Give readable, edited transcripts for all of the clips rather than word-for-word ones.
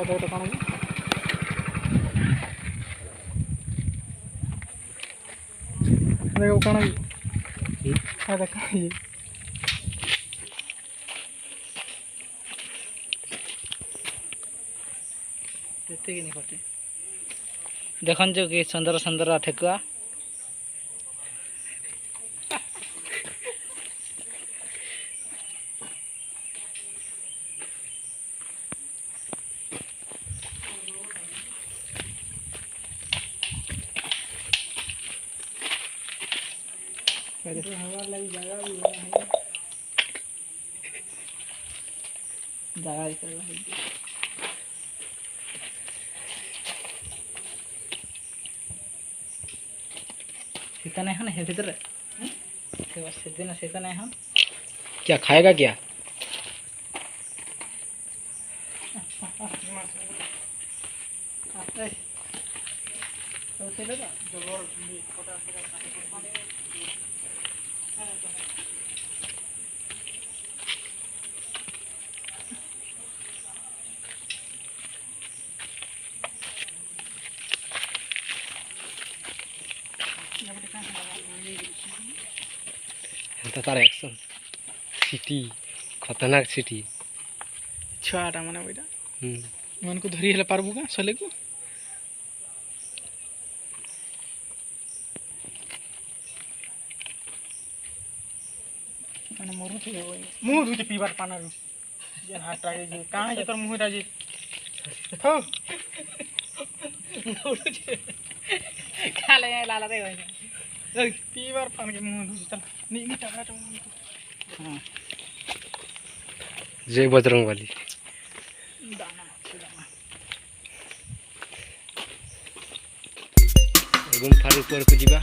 देखो कौन देखो कौन देखा देखन जो कि सुंदर सुंदर ठेकुआ हमारे लगी जगह भी जगह सीता नहीं है ना भीतर सीता नहीं है क्या खाएगा क्या तार एक्शन सिटी खतरनाक सिटी छुआटा माने वैटा मन को धरी हेले पारबू का सले को माने मरु थे मुंह धुते पीबार पाना रू जे हाटा के जे कहां जे तोर मुंहटा जे हो नोडू जे खाले लाला रे गई पीबार पान के मुंह धुते चल नी टाटा हां जय बजरंगबली दाना एकदम फारी पर को जीवा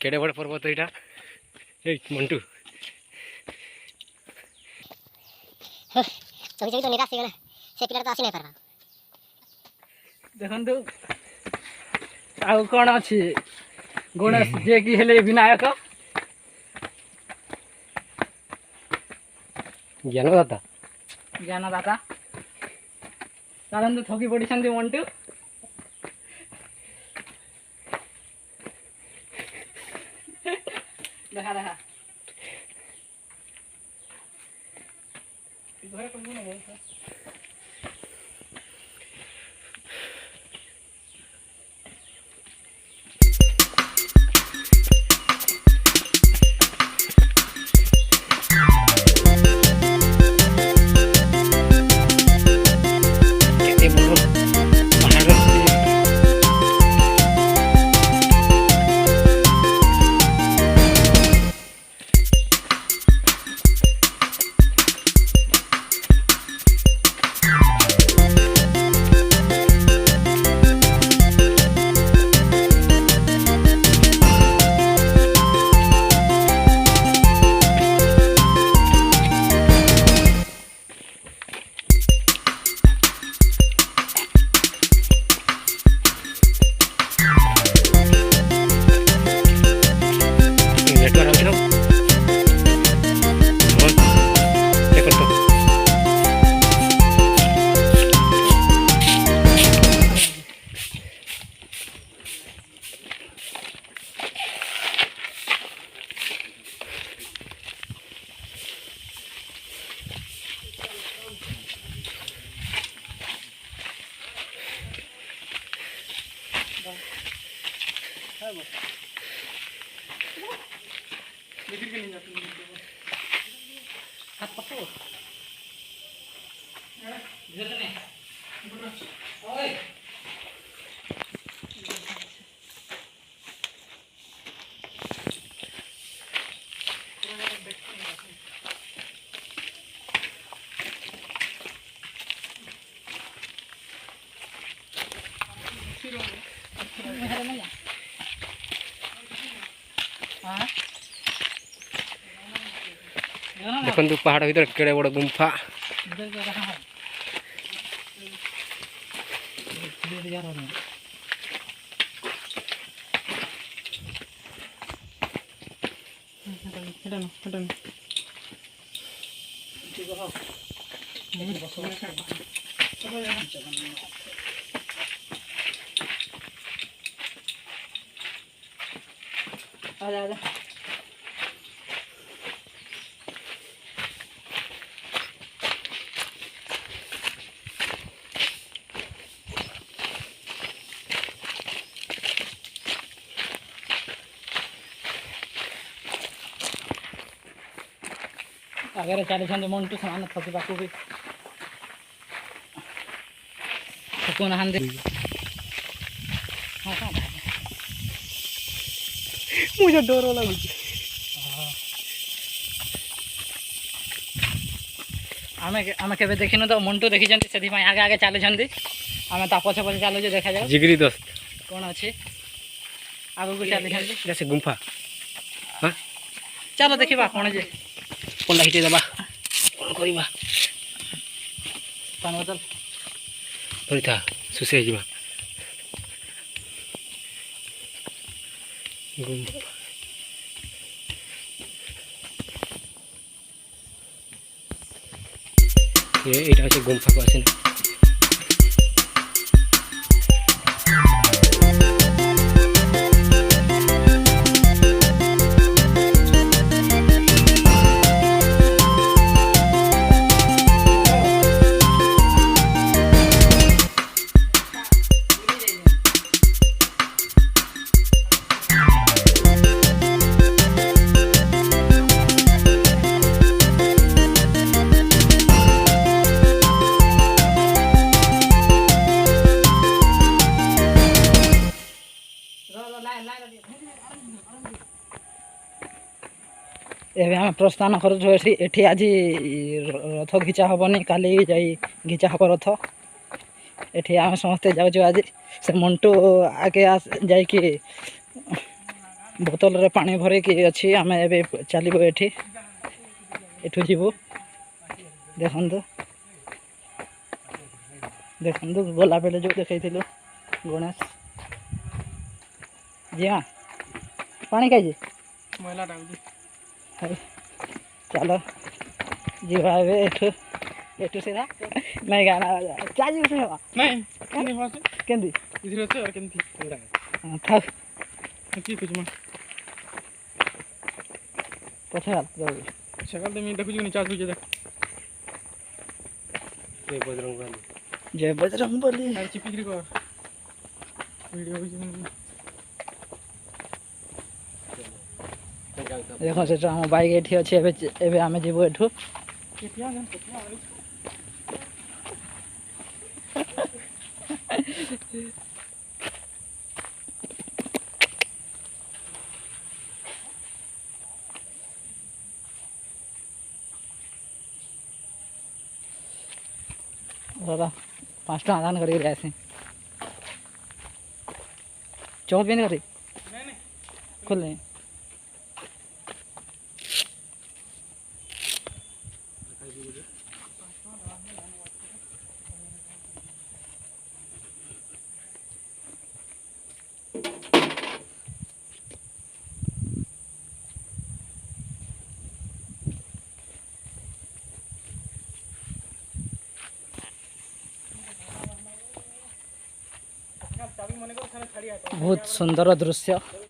केड़े बड़े पर्वत यहाँ मंटू चौकी चौकी तो निराश गला से पिला तो आसी नहीं पारबा देखन तो आ कोन अछि गणेश जे कि हेले विनायक ज्ञानदाता कारण तो थकी पड़ी संदि मंटू देखा देखा घर को नहीं है लेकिन के नहीं जाते हाथ पकड़ो धीरे से नहीं ओए देखो पहाड़ भीतर केड़े बड़ गुंफा आजा आजा अगर चालीस मंटू सामान थकिबा भी थकू ना मुझे डर लगुच आमे केबे देखिनु तो मंटू देखी से आगे आगे चलुं आम ता पछे पछे चलुचे देखा जाए जिगरी दोस्त कौन अच्छे आगू को चली जैसे गुंफा हाँ चलो देखा कौन जे पल्ला हिटे दबा कौन करवा पान बोतल धरी था सुसे जीवा गुंफा ये एटा हচ্ছে गुंफा को आसे ना एवं आम प्रस्थान करुँ एठी आज रथ घिचा हेनी काली जाई घिचा हम रथ एठी आम समस्ते जाऊँ आज से मंटू आगे जाकि बोतल रे पानी भरे कि अच्छी आम ए चलू एठी एठू जीवु देखु देखु गला बेले जो देखी गणेश जी हाँ पानी खाई महिला चलो जी भाई एठू एठू सीधा नहीं गाना चार्ज उठे नहीं केंदी इधर तो और केंदी था की कुछ में पछे जाऊ सकाल तो मैं देखु चार्ज हो जाए जय बजरंग बली चिपिक्री कर वीडियो देखो से हम बाइक एठी अछि एबे आमे जीवो एठू दादा 5 टका दान करी ऐसे चौक भी नहीं करी खोल नहीं बहुत सुंदर दृश्य।